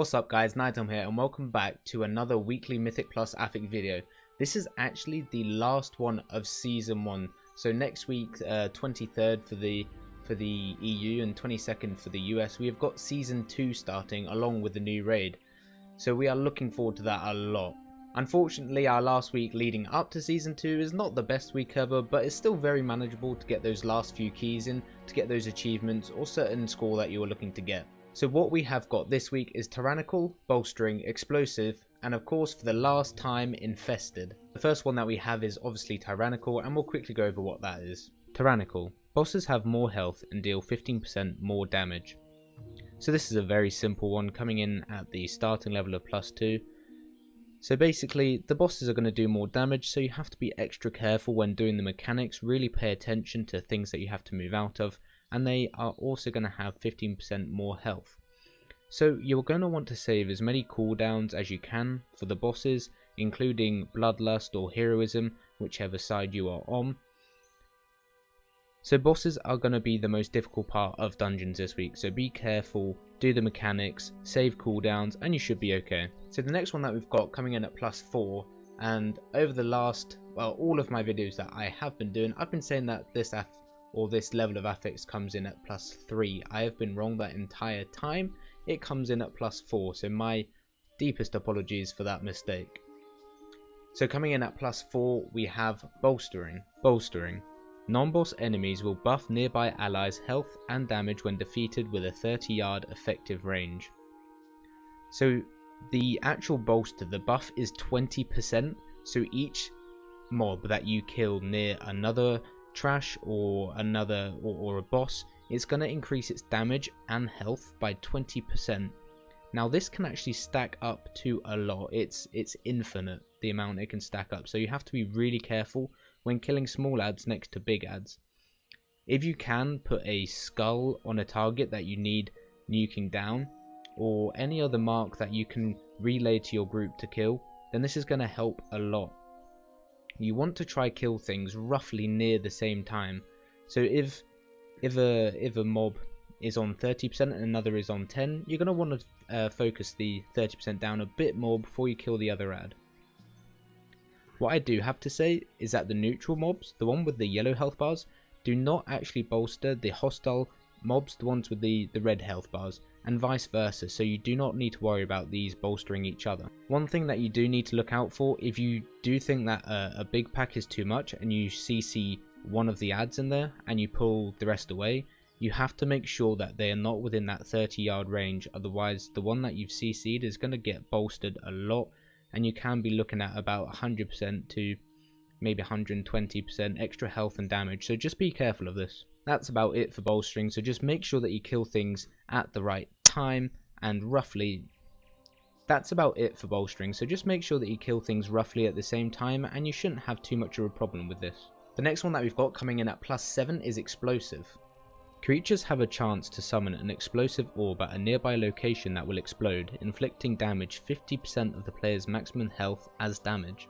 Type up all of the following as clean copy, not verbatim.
What's up guys, Nightom here and welcome back to another weekly Mythic Plus Affix video. This is actually the last one of Season 1. So next week, 23rd for the EU and 22nd for the US, we have got Season 2 starting along with the new raid. So we are looking forward to that a lot. Unfortunately, our last week leading up to Season 2 is not the best week ever, but it's still very manageable to get those last few keys in, to get those achievements or certain score that you are looking to get. So what we have got this week is Tyrannical, Bolstering, Explosive, and of course for the last time Infested. The first one that we have is obviously Tyrannical, and we'll quickly go over what that is. Tyrannical. Bosses have more health and deal 15% more damage. So this is a very simple one, coming in at the starting level of +2. So basically the bosses are going to do more damage, so you have to be extra careful when doing the mechanics, really pay attention to things that you have to move out of. And they are also going to have 15% more health. So you're going to want to save as many cooldowns as you can for the bosses, including Bloodlust or Heroism, whichever side you are on. So bosses are going to be the most difficult part of dungeons this week, so be careful, do the mechanics, save cooldowns, and you should be okay. So the next one that we've got coming in at +4, and over the last, well, all of my videos that I have been doing, I've been saying that this level of Affix comes in at +3. I have been wrong that entire time. It comes in at +4, so my deepest apologies for that mistake. So coming in at +4 we have Bolstering. Bolstering. Non-boss enemies will buff nearby allies' health and damage when defeated with a 30-yard effective range. So the actual bolster, the buff is 20%, so each mob that you kill near another trash or a boss, it's going to increase its damage and health by 20%. Now this can actually stack up to a lot. It's infinite, the amount it can stack up, so you have to be really careful when killing small adds next to big adds. If you can put a skull on a target that you need nuking down, or any other mark that you can relay to your group to kill, then this is going to help a lot. You want to try kill things roughly near the same time. So if a mob is on 30% and another is on 10, you're going to want to focus the 30% down a bit more before you kill the other ad. What I do have to say is that the neutral mobs, the one with the yellow health bars, do not actually bolster the hostile mobs, the ones with the red health bars, and vice versa, so you do not need to worry about these bolstering each other. One thing that you do need to look out for, if you do think that a big pack is too much and you CC one of the ads in there and you pull the rest away, you have to make sure that they are not within that 30-yard range, otherwise the one that you've CC'd is going to get bolstered a lot, and you can be looking at about 100% to maybe 120% extra health and damage, so just be careful of this. That's about it for bolstering, so just make sure that you kill things at the right time, and roughly that's about it for bolstering, so just make sure that you kill things roughly at the same time and you shouldn't have too much of a problem with this. The next one that we've got coming in at +7 is Explosive. Creatures have a chance to summon an explosive orb at a nearby location that will explode, inflicting damage 50% of the player's maximum health as damage.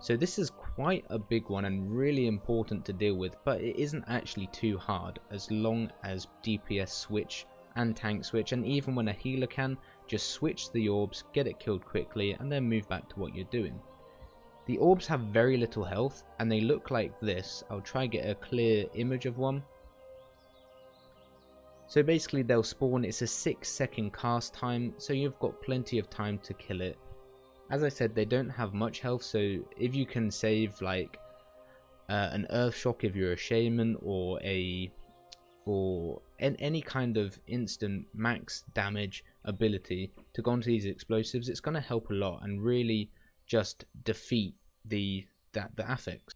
So this is quite a big one and really important to deal with, but it isn't actually too hard as long as DPS switch and tank switch, and even when a healer can, just switch the orbs, get it killed quickly, and then move back to what you're doing. The orbs have very little health and they look like this. I'll try get a clear image of one. So basically they'll spawn, it's a 6-second cast time, so you've got plenty of time to kill it. As I said, they don't have much health, so if you can save like an earth shock if you're a shaman, or any kind of instant max damage ability to go onto these explosives, it's going to help a lot and really just defeat the affix.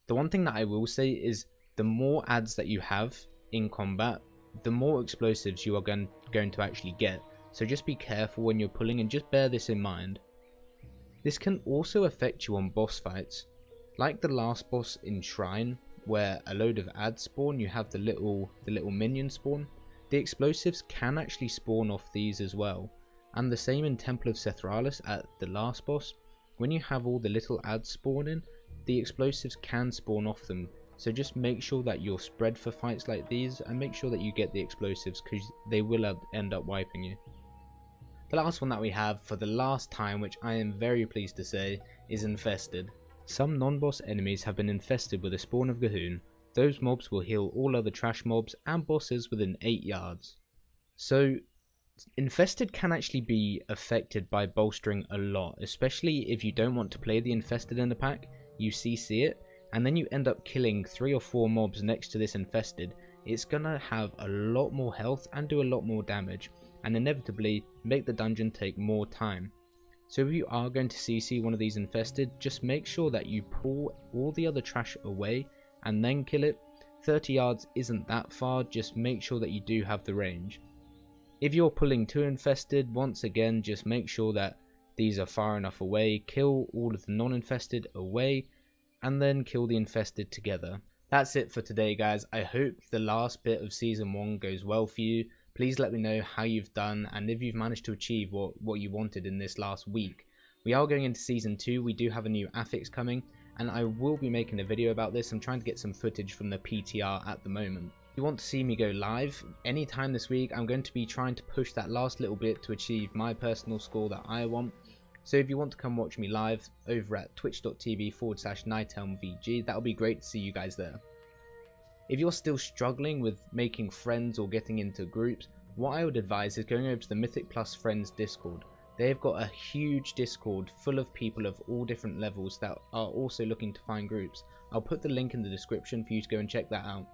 The one thing that I will say is the more adds that you have in combat, the more explosives you are going to actually get, so just be careful when you're pulling and just bear this in mind. This can also affect you on boss fights, like the last boss in Shrine where a load of ads spawn, you have the little minion spawn. The explosives can actually spawn off these as well, and the same in Temple of Sethralis at the last boss. When you have all the little ads spawning, the explosives can spawn off them, so just make sure that you're spread for fights like these and make sure that you get the explosives, because they will end up wiping you. The last one that we have for the last time, which I am very pleased to say, is Infested. Some non-boss enemies have been infested with a spawn of Gahoon. Those mobs will heal all other trash mobs and bosses within 8 yards. So Infested can actually be affected by bolstering a lot, especially if you don't want to play the Infested in the pack, you CC it, and then you end up killing 3 or 4 mobs next to this Infested. It's gonna have a lot more health and do a lot more damage, and inevitably make the dungeon take more time. So if you are going to CC one of these Infested, just make sure that you pull all the other trash away and then kill it. 30 yards isn't that far, just make sure that you do have the range. If you're pulling 2 Infested, once again just make sure that these are far enough away, kill all of the non-infested away, and then kill the infested together. That's it for today, guys. I hope the last bit of season 1 goes well for you. Please let me know how you've done and if you've managed to achieve what you wanted in this last week. We are going into season 2, we do have a new affix coming, and I will be making a video about this. I'm trying to get some footage from the PTR at the moment. If you want to see me go live anytime this week, I'm going to be trying to push that last little bit to achieve my personal score that I want. So if you want to come watch me live over at twitch.tv/NighthelmVG, that'll be great to see you guys there. If you're still struggling with making friends or getting into groups, what I would advise is going over to the Mythic Plus Friends Discord. They've got a huge Discord full of people of all different levels that are also looking to find groups. I'll put the link in the description for you to go and check that out.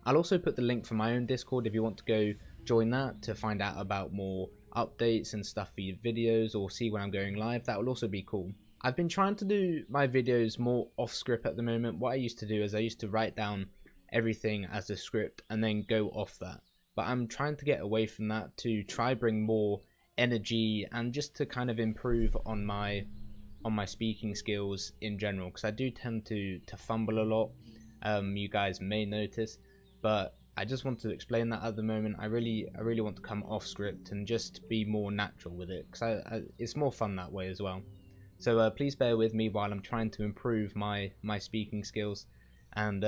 I'll also put the link for my own Discord if you want to go join that to find out about more updates and stuff for your videos or see when I'm going live. That will also be cool. I've been trying to do my videos more off script at the moment. What I used to do is I used to write down everything as a script and then go off that, but I'm trying to get away from that to try bring more energy and just to kind of improve on my speaking skills in general, because I do tend to fumble a lot. You guys may notice, but I just want to explain that at the moment. I really want to come off script and just be more natural with it, because it's more fun that way as well. So please bear with me while I'm trying to improve my speaking skills and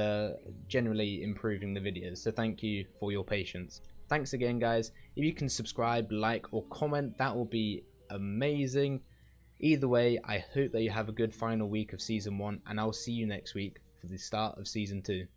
generally improving the videos. So thank you for your patience. Thanks again, guys. If you can subscribe, like or comment, that will be amazing. Either way, I hope that you have a good final week of season 1, and I'll see you next week for the start of season 2.